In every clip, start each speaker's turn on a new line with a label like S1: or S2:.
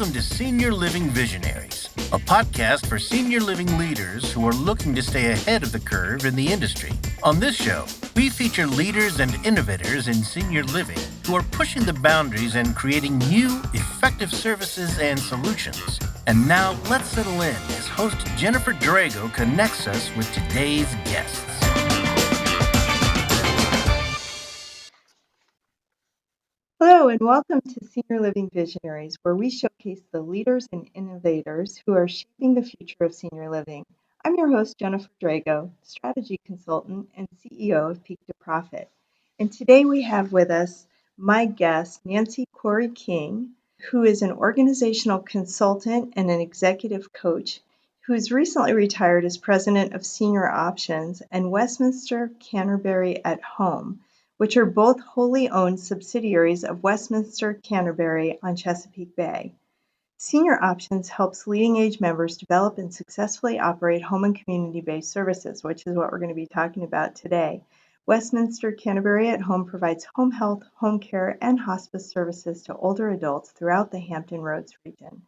S1: Welcome to Senior Living Visionaries, a podcast for senior living leaders who are looking to stay ahead of the curve in the industry. On this show, we feature leaders and innovators in senior living who are pushing the boundaries and creating new, effective services and solutions. And now, let's settle in as host Jennifer Drago connects us with today's guests.
S2: Hello and welcome to Senior Living Visionaries, where we showcase the leaders and innovators who are shaping the future of senior living. I'm your host, Jennifer Drago, strategy consultant and CEO of Peak to Profit. And today we have with us my guest, Nancy Koury King, who is an organizational consultant and an executive coach who has recently retired as president of Senior Options and Westminster-Canterbury at Home, which are both wholly owned subsidiaries of Westminster-Canterbury on Chesapeake Bay. Senior Options helps leading-age members develop and successfully operate home and community-based services, which is what we're going to be talking about today. Westminster-Canterbury at Home provides home health, home care, and hospice services to older adults throughout the Hampton Roads region.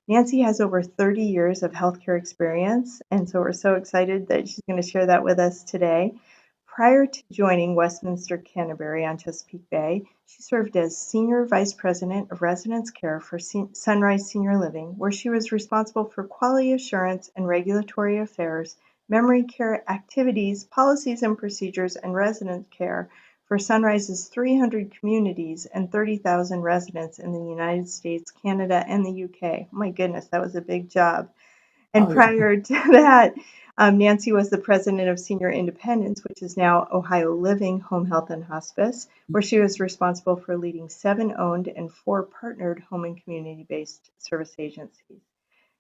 S2: Nancy has over 30 years of healthcare experience, and so we're so excited that she's going to share that with us today. Prior to joining Westminster-Canterbury on Chesapeake Bay, she served as Senior Vice President of Residence Care for Sunrise Senior Living, where she was responsible for quality assurance and regulatory affairs, memory care activities, policies and procedures, and resident care for Sunrise's 300 communities and 30,000 residents in the United States, Canada, and the UK. Oh my goodness, that was a big job. And prior to that, Nancy was the president of Senior Independence, which is now Ohio Living Home Health and Hospice, where she was responsible for leading 7 owned and 4 partnered home and community-based service agencies.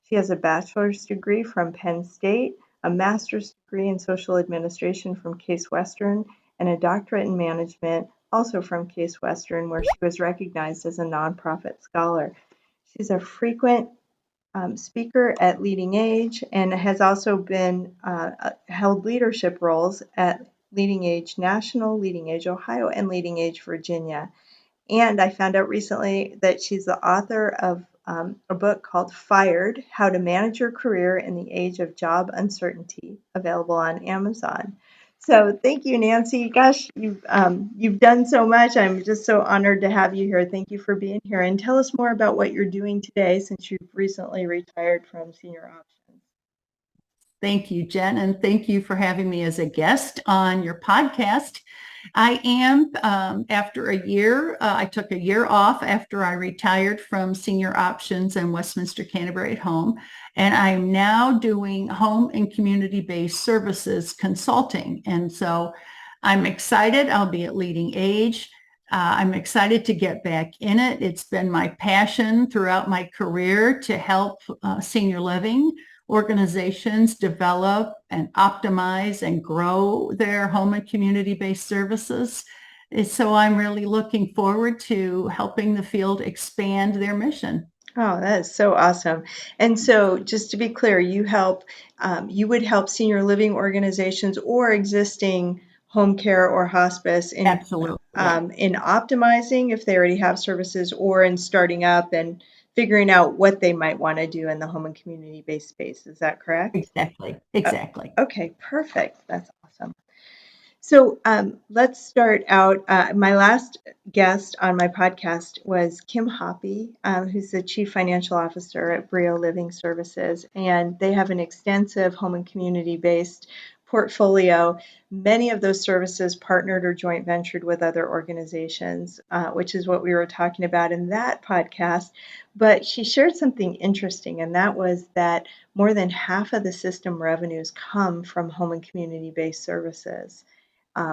S2: She has a bachelor's degree from Penn State, a master's degree in social administration from Case Western, and a doctorate in management also from Case Western, where she was recognized as a nonprofit scholar. She's a frequent speaker at Leading Age and has also been held leadership roles at Leading Age National, Leading Age Ohio, and Leading Age Virginia. And I found out recently that she's the author of a book called Fired: How to Manage Your Career in the Age of Job Uncertainty, available on Amazon. So thank you, Nancy. Gosh, you've done so much. I'm just so honored to have you here. Thank you for being here. And tell us more about what you're doing today since you've recently retired from Senior Options.
S3: Thank you, Jen, and thank you for having me as a guest on your podcast. I am, after a year, I took a year off after I retired from Senior Options and Westminster-Canterbury at Home, and I'm now doing home and community-based services consulting. And so I'm excited. I'll be at Leading Age. I'm excited to get back in it. It's been my passion throughout my career to help senior living organizations develop and optimize and grow their home and community-based services. So I'm really looking forward to helping the field expand their mission.
S2: Oh, that is so awesome. And so just to be clear, you would help senior living organizations or existing home care or hospice in optimizing if they already have services, or in starting up and figuring out what they might want to do in the home and community-based space. Is that correct?
S3: Exactly.
S2: Okay, perfect. That's awesome. So let's start out. My last guest on my podcast was Kim Hoppy, who's the Chief Financial Officer at Brio Living Services, and they have an extensive home and community-based portfolio. Many of those services partnered or joint ventured with other organizations, which is what we were talking about in that podcast. But she shared something interesting, and that was that more than half of the system revenues come from home and community-based services,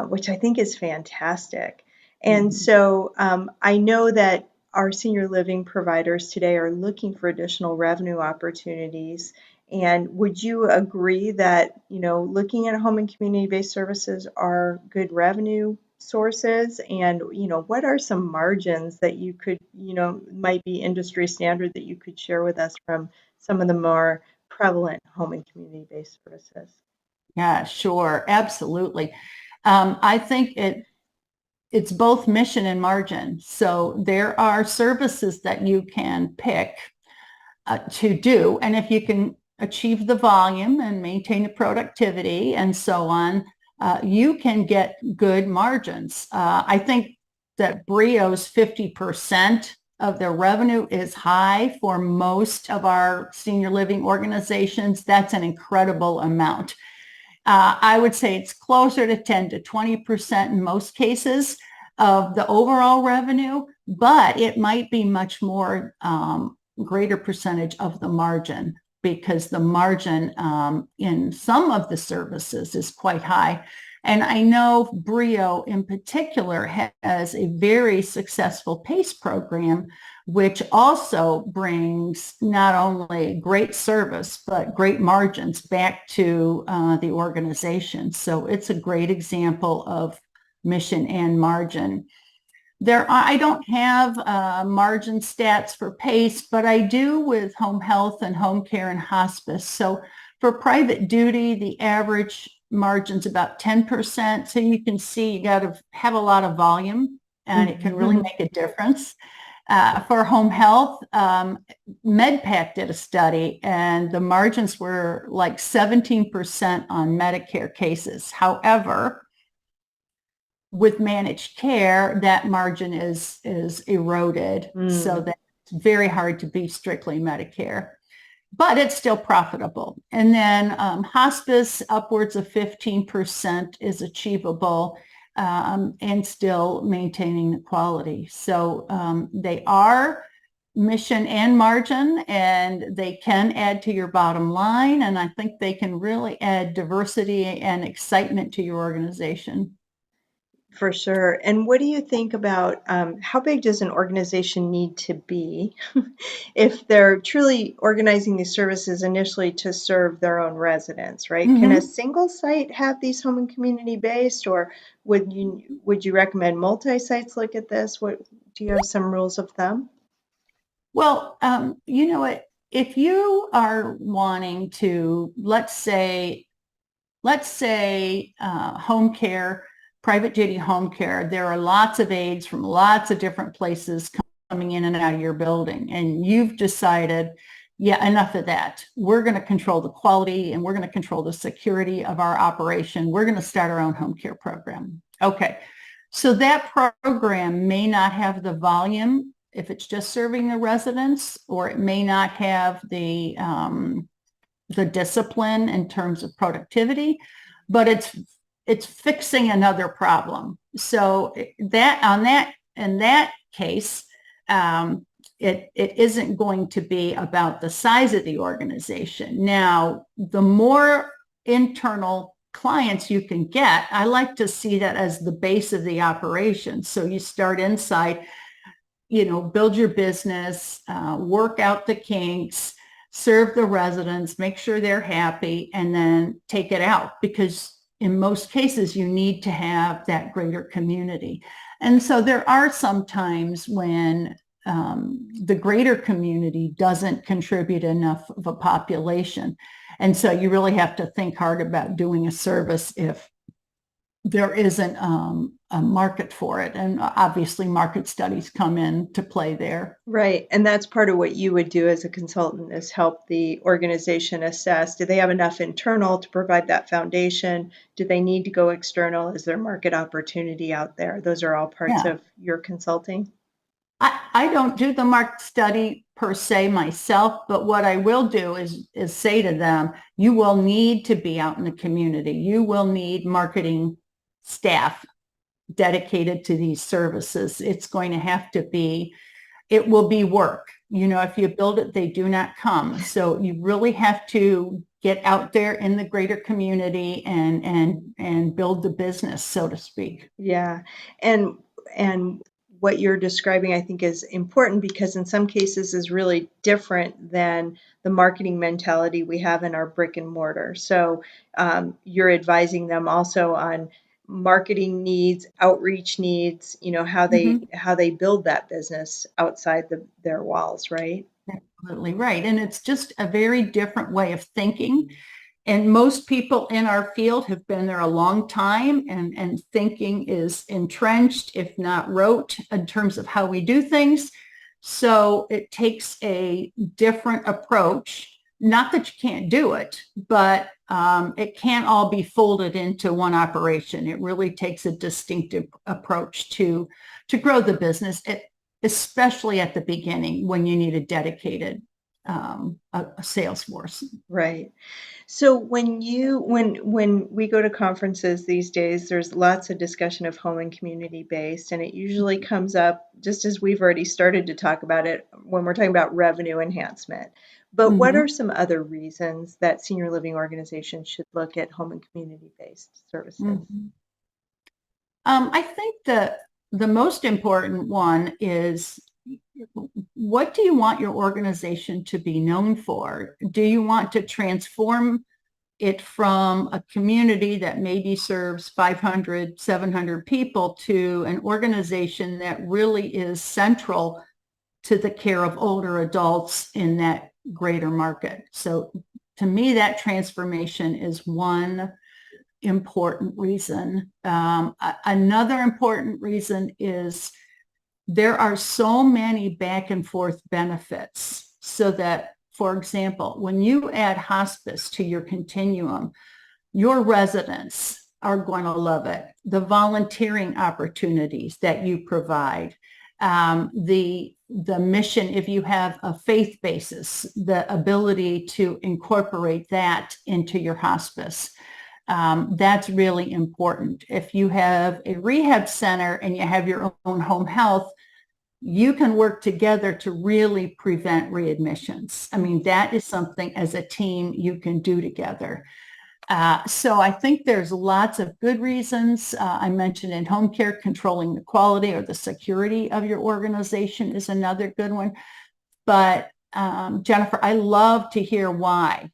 S2: which I think is fantastic. And so I know that our senior living providers today are looking for additional revenue opportunities. And would you agree that, looking at home and community-based services are good revenue sources? And, what are some margins that you could, might be industry standard that you could share with us from some of the more prevalent home and community-based services?
S3: Yeah, sure. Absolutely. I think it's both mission and margin. So there are services that you can pick to do. And if you can achieve the volume and maintain the productivity and so on, you can get good margins. I think that Brio's 50% of their revenue is high for most of our senior living organizations. That's an incredible amount. I would say it's closer to 10 to 20% in most cases of the overall revenue, but it might be much more greater percentage of the margin, because the margin in some of the services is quite high. And I know Brio in particular has a very successful PACE program, which also brings not only great service, but great margins back to the organization. So it's a great example of mission and margin. I don't have margin stats for PACE, but I do with home health and home care and hospice. So for private duty, the average margin's about 10%. So you can see you got to have a lot of volume, and it can really make a difference. For home health, MedPAC did a study, and the margins were like 17% on Medicare cases. However, with managed care, that margin is eroded, so that it's very hard to be strictly Medicare, but it's still profitable. And then hospice, upwards of 15% is achievable, and still maintaining the quality. So they are mission and margin, and they can add to your bottom line. And I think they can really add diversity and excitement to your organization.
S2: For sure. And what do you think about how big does an organization need to be if they're truly organizing these services initially to serve their own residents, right? Can a single site have these home and community based, or would you recommend multi-sites look at this? What do you have some rules of thumb?
S3: Well, you know what? If you are wanting to, let's say home care, private duty home care, there are lots of aides from lots of different places coming in and out of your building. And you've decided, yeah, enough of that. We're going to control the quality, and we're going to control the security of our operation. We're going to start our own home care program. Okay. So that program may not have the volume if it's just serving the residents, or it may not have the discipline in terms of productivity, but it's fixing another problem. So in that case, it isn't going to be about the size of the organization. Now, the more internal clients you can get, I like to see that as the base of the operation. So you start inside, build your business, work out the kinks, serve the residents, make sure they're happy, and then take it out, because in most cases you need to have that greater community. And so there are some times when the greater community doesn't contribute enough of a population. And so you really have to think hard about doing a service if there isn't a market for it. And obviously market studies come into play there.
S2: Right. And that's part of what you would do as a consultant, is help the organization assess, do they have enough internal to provide that foundation? Do they need to go external? Is there market opportunity out there? Those are all parts of your consulting.
S3: I don't do the market study per se myself, but what I will do is say to them, you will need to be out in the community. You will need marketing staff dedicated to these services. It's going to have to be, it will be work. If you build it, they do not come. So you really have to get out there in the greater community and build the business, so to speak.
S2: Yeah. And what you're describing, I think, is important, because in some cases is really different than the marketing mentality we have in our brick and mortar. So you're advising them also on marketing needs, outreach needs, how they build that business outside their walls, right?
S3: Absolutely right. And it's just a very different way of thinking. And most people in our field have been there a long time, and thinking is entrenched, if not rote, in terms of how we do things. So it takes a different approach. Not that you can't do it, but it can't all be folded into one operation. It really takes a distinctive approach to grow the business, especially at the beginning when you need a dedicated a sales force.
S2: Right. So when we go to conferences these days, there's lots of discussion of home and community based, and it usually comes up just as we've already started to talk about it when we're talking about revenue enhancement. But what are some other reasons that senior living organizations should look at home and community based services?
S3: I think the most important one is, what do you want your organization to be known for? Do you want to transform it from a community that maybe serves 500, 700 people to an organization that really is central to the care of older adults in that greater market? So to me, that transformation is one important reason. Another important reason is there are so many back and forth benefits, so that, for example, when you add hospice to your continuum, your residents are going to love it. The volunteering opportunities that you provide, the mission, if you have a faith basis, the ability to incorporate that into your hospice. That's really important. If you have a rehab center and you have your own home health, you can work together to really prevent readmissions. I mean, that is something as a team you can do together. So I think there's lots of good reasons. I mentioned in home care, controlling the quality or the security of your organization is another good one. But Jennifer, I love to hear why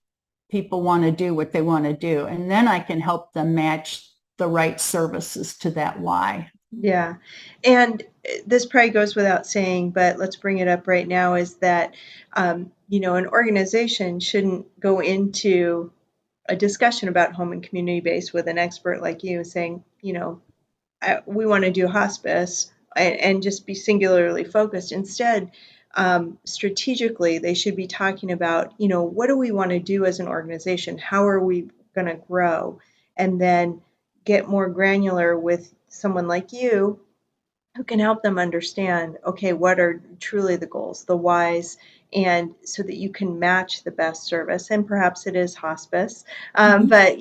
S3: people want to do what they want to do. And then I can help them match the right services to that why.
S2: Yeah. And this probably goes without saying, but let's bring it up right now, is that, an organization shouldn't go into a discussion about home and community based with an expert like you saying, we want to do hospice and just be singularly focused. Instead, strategically, they should be talking about, what do we want to do as an organization? How are we going to grow? And then get more granular with someone like you who can help them understand, okay, what are truly the goals, the whys, and so that you can match the best service. And perhaps it is hospice. But,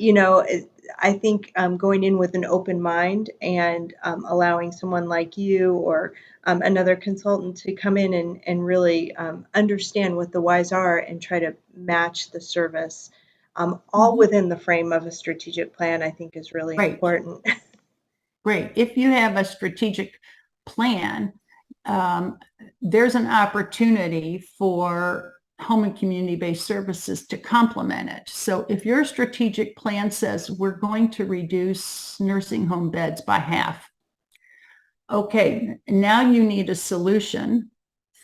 S2: I think going in with an open mind and allowing someone like you or another consultant to come in and really understand what the whys are and try to match the service all within the frame of a strategic plan, I think is really important.
S3: Great. If you have a strategic plan, there's an opportunity for home and community-based services to complement it. So if your strategic plan says we're going to reduce nursing home beds by half, okay, now you need a solution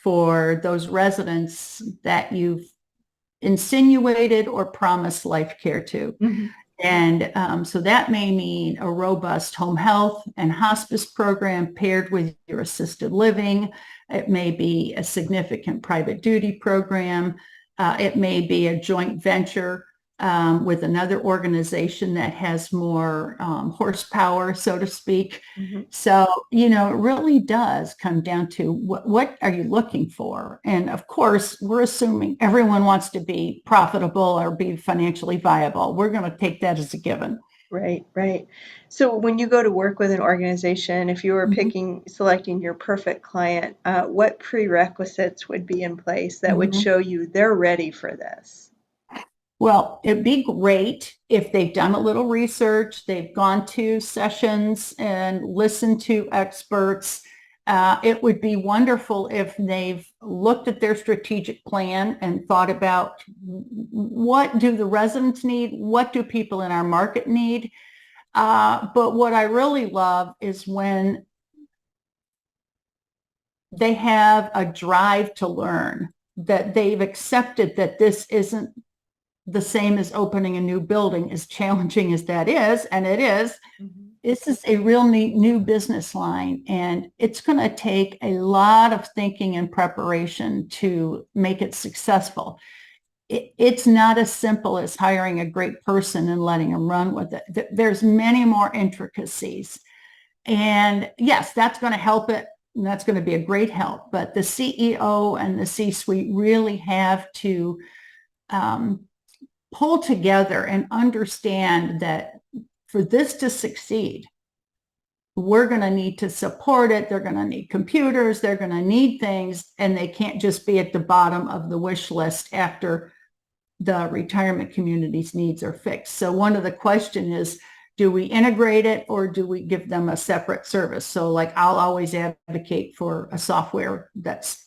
S3: for those residents that you've insinuated or promised life care to. And so that may mean a robust home health and hospice program paired with your assisted living. It may be a significant private duty program. It may be a joint venture with another organization that has more horsepower, so to speak. So, it really does come down to what are you looking for? And of course, we're assuming everyone wants to be profitable or be financially viable. We're going to take that as a given.
S2: Right. So when you go to work with an organization, if you were selecting your perfect client, what prerequisites would be in place that would show you they're ready for this?
S3: Well, it'd be great if they've done a little research, they've gone to sessions and listened to experts. It would be wonderful if they've looked at their strategic plan and thought about, what do the residents need? What do people in our market need? But what I really love is when they have a drive to learn, that they've accepted that this isn't the same as opening a new building, as challenging as that is, and it is. this is a real neat new business line, and it's going to take a lot of thinking and preparation to make it successful. It's not as simple as hiring a great person and letting them run with it. There's many more intricacies. And yes, that's going to help it. And that's going to be a great help. But the CEO and the C-suite really have to pull together and understand that for this to succeed, we're going to need to support it. They're going to need computers. They're going to need things. And they can't just be at the bottom of the wish list after the retirement community's needs are fixed. So one of the questions is, do we integrate it or do we give them a separate service? So like I'll always advocate for a software that's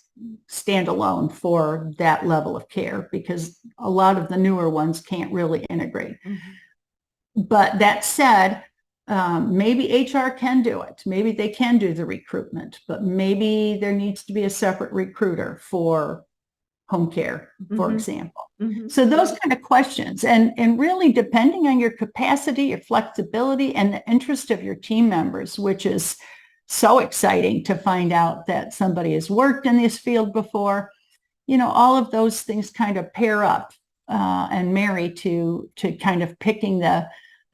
S3: standalone for that level of care, because a lot of the newer ones can't really integrate. Mm-hmm. But that said, maybe HR can do it. Maybe they can do the recruitment, but maybe there needs to be a separate recruiter for home care, for mm-hmm. example. Mm-hmm. So those kind of questions, and really depending on your capacity, your flexibility, and the interest of your team members, which is so exciting to find out that somebody has worked in this field before. All of those things kind of pair up and marry to kind of picking the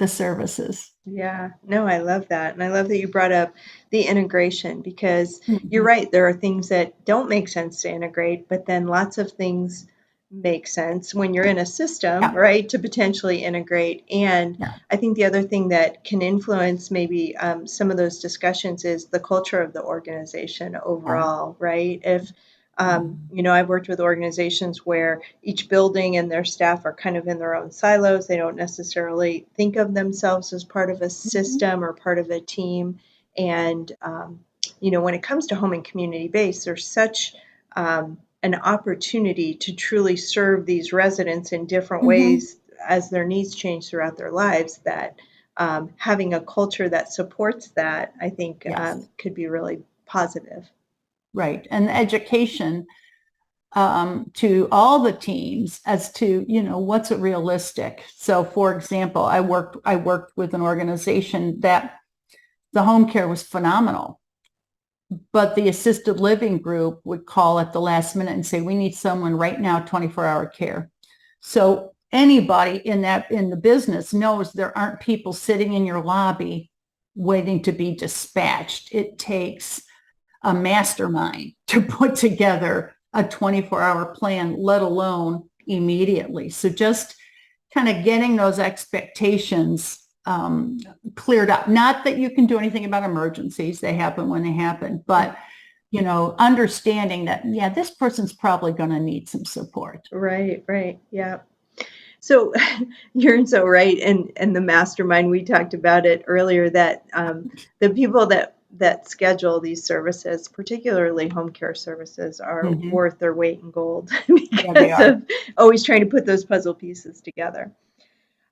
S3: services.
S2: Yeah, no, I love that. And I love that you brought up the integration, because mm-hmm. you're right. There are things that don't make sense to integrate, but then lots of things make sense when you're in a system, yeah. right, to potentially integrate. And yeah. I think the other thing that can influence maybe some of those discussions is the culture of the organization overall, right? If I've worked with organizations where each building and their staff are kind of in their own silos. They don't necessarily think of themselves as part of a system or part of a team. And, when it comes to home and community based, there's such an opportunity to truly serve these residents in different mm-hmm. ways as their needs change throughout their lives, that having a culture that supports that, I think, yes. Could be really positive.
S3: Right. And education to all the teams as to, what's a realistic. So for example, I worked with an organization that the home care was phenomenal, but the assisted living group would call at the last minute and say, we need someone right now, 24-hour care. So anybody in the business knows there aren't people sitting in your lobby waiting to be dispatched. It takes a mastermind to put together a 24-hour plan, let alone immediately. So just kind of getting those expectations cleared up. Not that you can do anything about emergencies. They happen when they happen. But, understanding that, yeah, this person's probably going to need some support.
S2: Right. Yeah. So you're so right. And the mastermind, we talked about it earlier, that the people that schedule these services, particularly home care services, are mm-hmm. worth their weight in gold because of always trying to put those puzzle pieces together.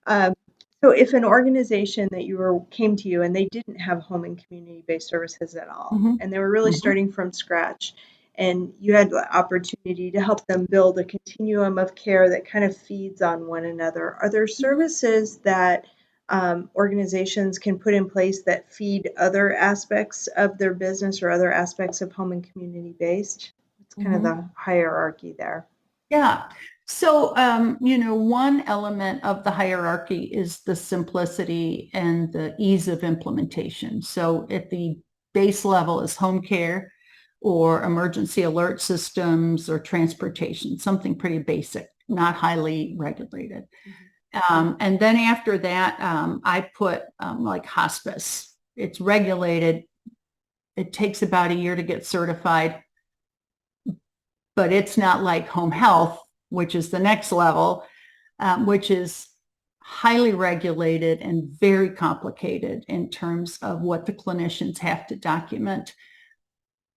S2: So if an organization that came to you and they didn't have home and community-based services at all, mm-hmm. and they were really mm-hmm. starting from scratch, and you had the opportunity to help them build a continuum of care that kind of feeds on one another, are there services that organizations can put in place that feed other aspects of their business or other aspects of home and community based? It's kind mm-hmm. of the hierarchy there.
S3: Yeah. So, one element of the hierarchy is the simplicity and the ease of implementation. So at the base level is home care or emergency alert systems or transportation, something pretty basic, not highly regulated. Mm-hmm. And then after that, I put like hospice. It's regulated. It takes about a year to get certified, but it's not like home health, which is the next level, which is highly regulated and very complicated in terms of what the clinicians have to document.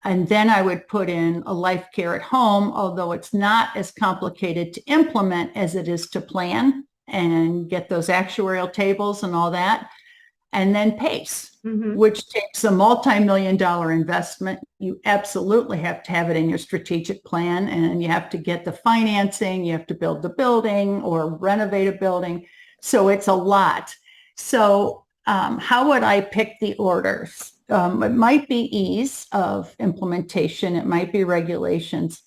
S3: And then I would put in a life care at home, although it's not as complicated to implement as it is to plan and get those actuarial tables and all that. And then PACE, mm-hmm. which takes a multi-million-dollar investment. You absolutely have to have it in your strategic plan, and you have to get the financing, you have to build the building or renovate a building. So it's a lot. So how would I pick the orders? It might be ease of implementation. It might be regulations.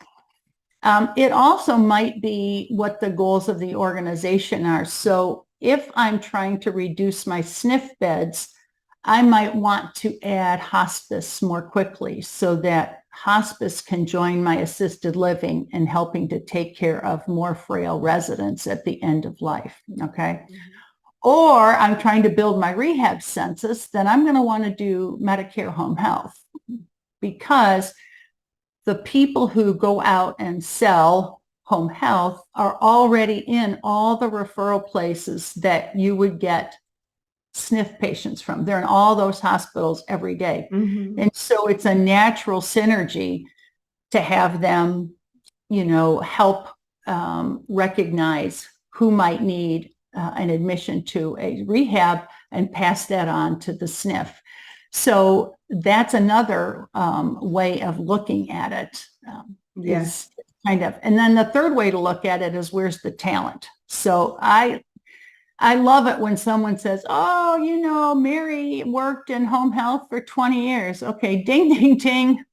S3: It also might be what the goals of the organization are. So if I'm trying to reduce my SNF beds, I might want to add hospice more quickly so that hospice can join my assisted living in helping to take care of more frail residents at the end of life. Okay. Mm-hmm. Or I'm trying to build my rehab census, then I'm going to want to do Medicare home health, because the people who go out and sell home health are already in all the referral places that you would get SNF patients from. They're in all those hospitals every day. Mm-hmm. And so it's a natural synergy to have them, help recognize who might need an admission to a rehab and pass that on to the SNF. So that's another way of looking at it. Is kind of, and then the third way to look at it is, where's the talent? So I love it when someone says, oh, Mary worked in home health for 20 years. Okay, ding, ding, ding.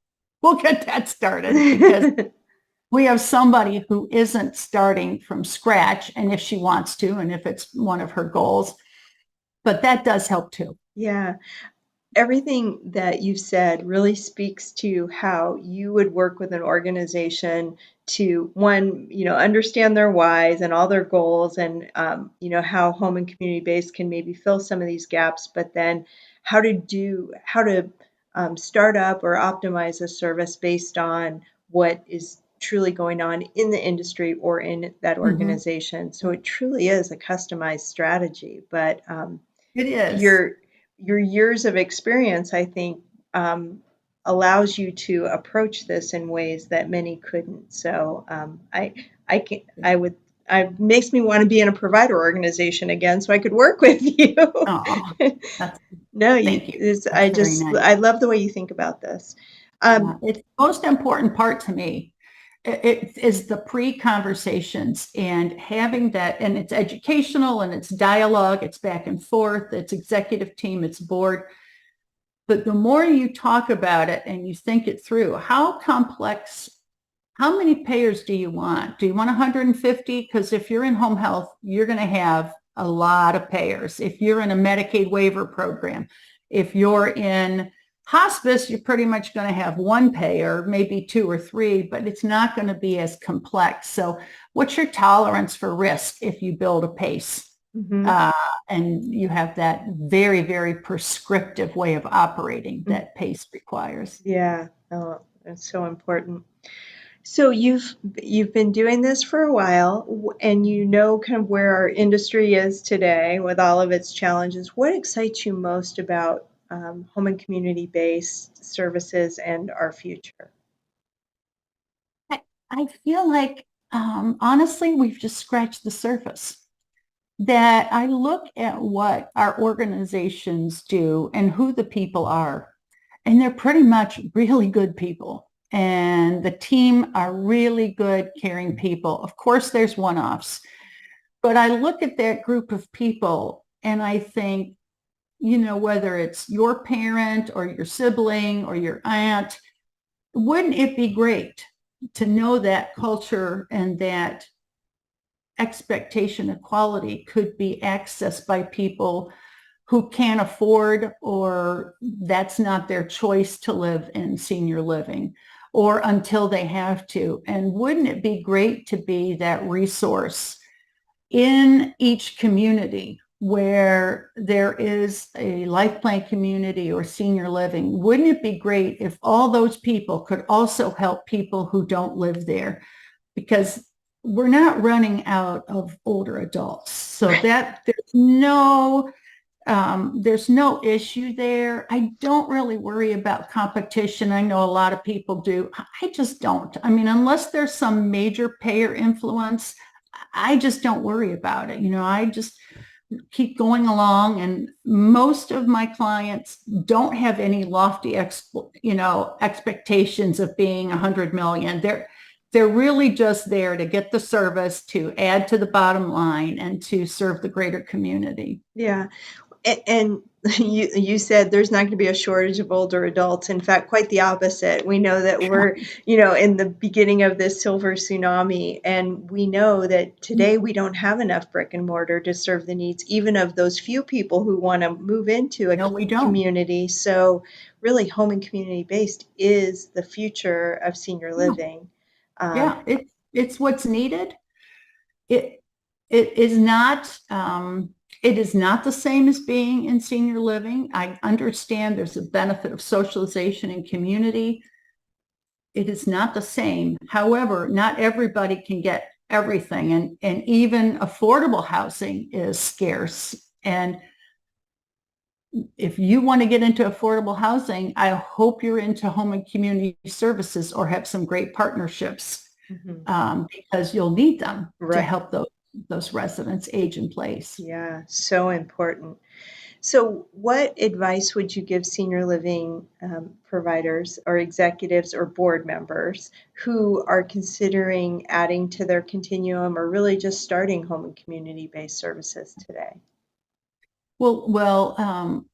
S3: We'll get that started, because we have somebody who isn't starting from scratch, and if she wants to, and if it's one of her goals, but that does help too.
S2: Yeah. Everything that you've said really speaks to how you would work with an organization to, one, understand their whys and all their goals, and, how home and community-based can maybe fill some of these gaps, but then how to start up or optimize a service based on what is truly going on in the industry or in that organization. Mm-hmm. So it truly is a customized strategy, but
S3: it is.
S2: Your years of experience, I think, allows you to approach this in ways that many couldn't. So it makes me want to be in a provider organization again, so I could work with you.
S3: Oh, thank you.
S2: I love the way you think about this.
S3: It's the most important part to me. It is the pre-conversations and having that, and it's educational and it's dialogue, it's back and forth, it's executive team, it's board. But the more you talk about it and you think it through, how complex, how many payers do you want? Do you want 150? Because if you're in home health, you're going to have a lot of payers. If you're in a Medicaid waiver program, if you're in hospice, you're pretty much going to have one payer, maybe two or three, but it's not going to be as complex. So what's your tolerance for risk if you build a PACE? Mm-hmm. And you have that very, very prescriptive way of operating that PACE requires.
S2: Yeah, that's so important. So you've been doing this for a while, and kind of where our industry is today with all of its challenges. What excites you most about home and community-based services and our future?
S3: I feel like, honestly, we've just scratched the surface. That I look at what our organizations do and who the people are, and they're pretty much really good people. And the team are really good, caring people. Of course, there's one-offs. But I look at that group of people and I think, whether it's your parent or your sibling or your aunt, wouldn't it be great to know that culture and that expectation of quality could be accessed by people who can't afford, or that's not their choice to live in senior living, or until they have to. And wouldn't it be great to be that resource in each community where there is a life plan community or senior living? Wouldn't it be great if all those people could also help people who don't live there? Because we're not running out of older adults. So that there's no issue there. I don't really worry about competition. I know a lot of people do. I just don't. I mean, unless there's some major payer influence, I just don't worry about it. I just keep going along, and most of my clients don't have any lofty expectations of being 100 million. They're really just there to get the service, to add to the bottom line, and to serve the greater community.
S2: Yeah. And you said there's not going to be a shortage of older adults. In fact, quite the opposite. We know that we're, in the beginning of this silver tsunami, and we know that today we don't have enough brick and mortar to serve the needs, even of those few people who want to move into a
S3: No, we don't.
S2: community. So really, home and community based is the future of senior living.
S3: Yeah, it's what's needed. It it is not it is not the same as being in senior living. I understand there's a benefit of socialization and community. It is not the same. However, not everybody can get everything, and even affordable housing is scarce. And if you want to get into affordable housing, I hope you're into home and community services or have some great partnerships, because you'll need them to help those residents age in place.
S2: Yeah, so important. So, what advice would you give senior living providers or executives or board members who are considering adding to their continuum or really just starting home and community-based services today?
S3: Well,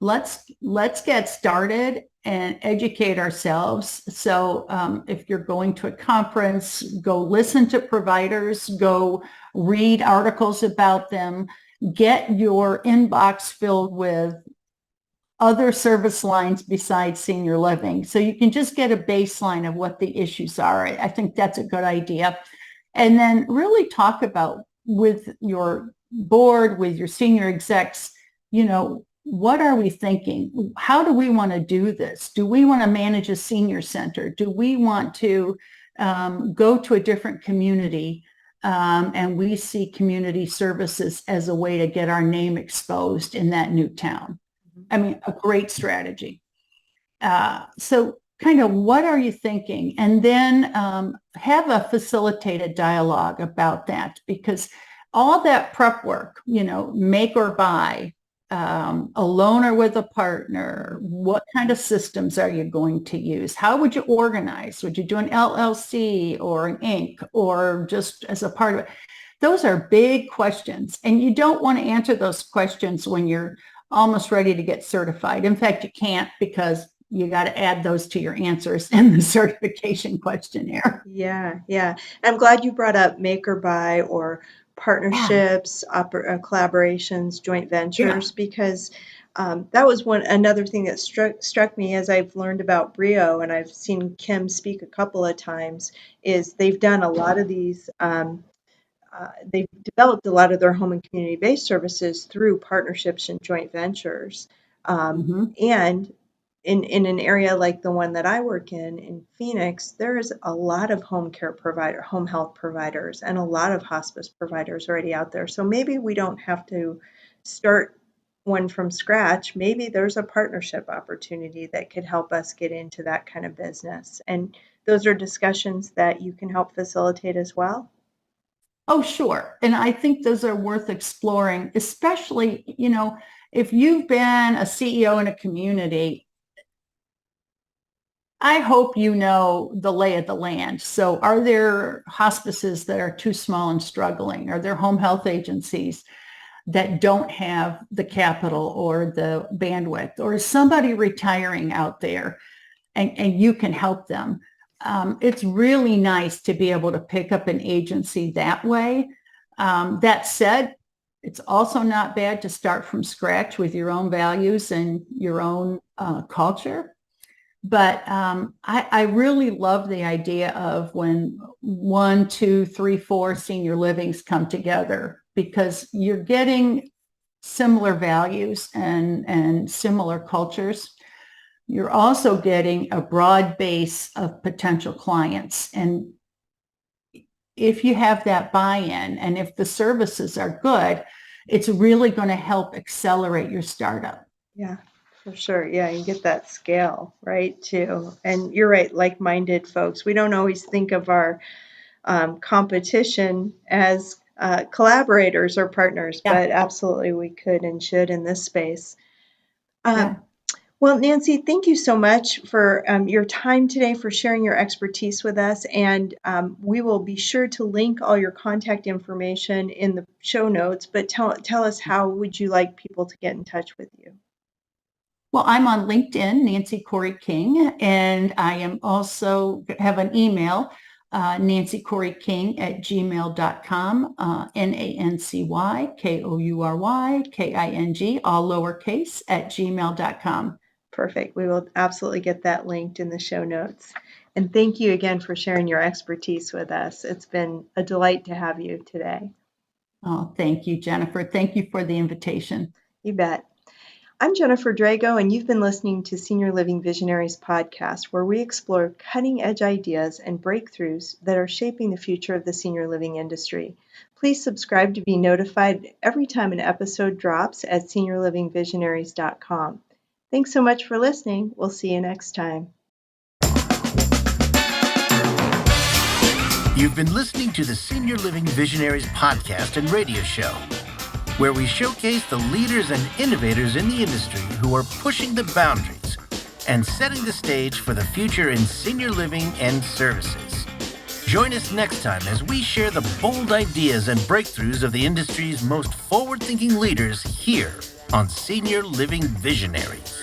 S3: let's get started and educate ourselves. So if you're going to a conference, go listen to providers, go read articles about them, get your inbox filled with other service lines besides senior living. So you can just get a baseline of what the issues are. I think that's a good idea. And then really talk about with your board, with your senior execs, what are we thinking? How do we want to do this? Do we want to manage a senior center? Do we want to go to a different community? And we see community services as a way to get our name exposed in that new town. I mean, a great strategy. So kind of what are you thinking? And then have a facilitated dialogue about that, because all that prep work, make or buy, alone or with a partner, what kind of systems are you going to use? How would you organize? Would you do an LLC or an Inc. or just as a part of it? Those are big questions, and you don't want to answer those questions when you're almost ready to get certified. In fact, you can't, because you got to add those to your answers in the certification questionnaire.
S2: Yeah. I'm glad you brought up make or buy or partnerships, collaborations, joint ventures, because that was another thing that struck me as I've learned about Brio, and I've seen Kim speak a couple of times, is they've done a lot of these. They've developed a lot of their home and community-based services through partnerships and joint ventures. And in an area like the one that I work in Phoenix, there's a lot of home health providers, and a lot of hospice providers already out there. So maybe we don't have to start one from scratch. Maybe there's a partnership opportunity that could help us get into that kind of business. And those are discussions that you can help facilitate as well.
S3: Oh, sure. And I think those are worth exploring, especially, if you've been a CEO in a community, I hope you know the lay of the land. So are there hospices that are too small and struggling? Are there home health agencies that don't have the capital or the bandwidth? Or is somebody retiring out there and you can help them? It's really nice to be able to pick up an agency that way. That said, it's also not bad to start from scratch with your own values and your own culture. But I really love the idea of when 1, 2, 3, 4 senior livings come together, because you're getting similar values and similar cultures. You're also getting a broad base of potential clients. And if you have that buy-in and if the services are good, it's really going to help accelerate your startup.
S2: Yeah, for sure. Yeah, you get that scale, right, too. And you're right, like-minded folks. We don't always think of our competition as collaborators or partners, but absolutely we could and should in this space. Well, Nancy, thank you so much for your time today, for sharing your expertise with us. And we will be sure to link all your contact information in the show notes. But tell us, how would you like people to get in touch with you?
S3: Well, I'm on LinkedIn, Nancy Koury King, and I am also have an email, nancykouryking@gmail.com, NancyKouryKing, all lowercase, @gmail.com.
S2: Perfect. We will absolutely get that linked in the show notes. And thank you again for sharing your expertise with us. It's been a delight to have you today.
S3: Oh, thank you, Jennifer. Thank you for the invitation.
S2: You bet. I'm Jennifer Drago, and you've been listening to Senior Living Visionaries podcast, where we explore cutting-edge ideas and breakthroughs that are shaping the future of the senior living industry. Please subscribe to be notified every time an episode drops at seniorlivingvisionaries.com. Thanks so much for listening. We'll see you next time.
S1: You've been listening to the Senior Living Visionaries podcast and radio show, where we showcase the leaders and innovators in the industry who are pushing the boundaries and setting the stage for the future in senior living and services. Join us next time as we share the bold ideas and breakthroughs of the industry's most forward-thinking leaders here on Senior Living Visionaries.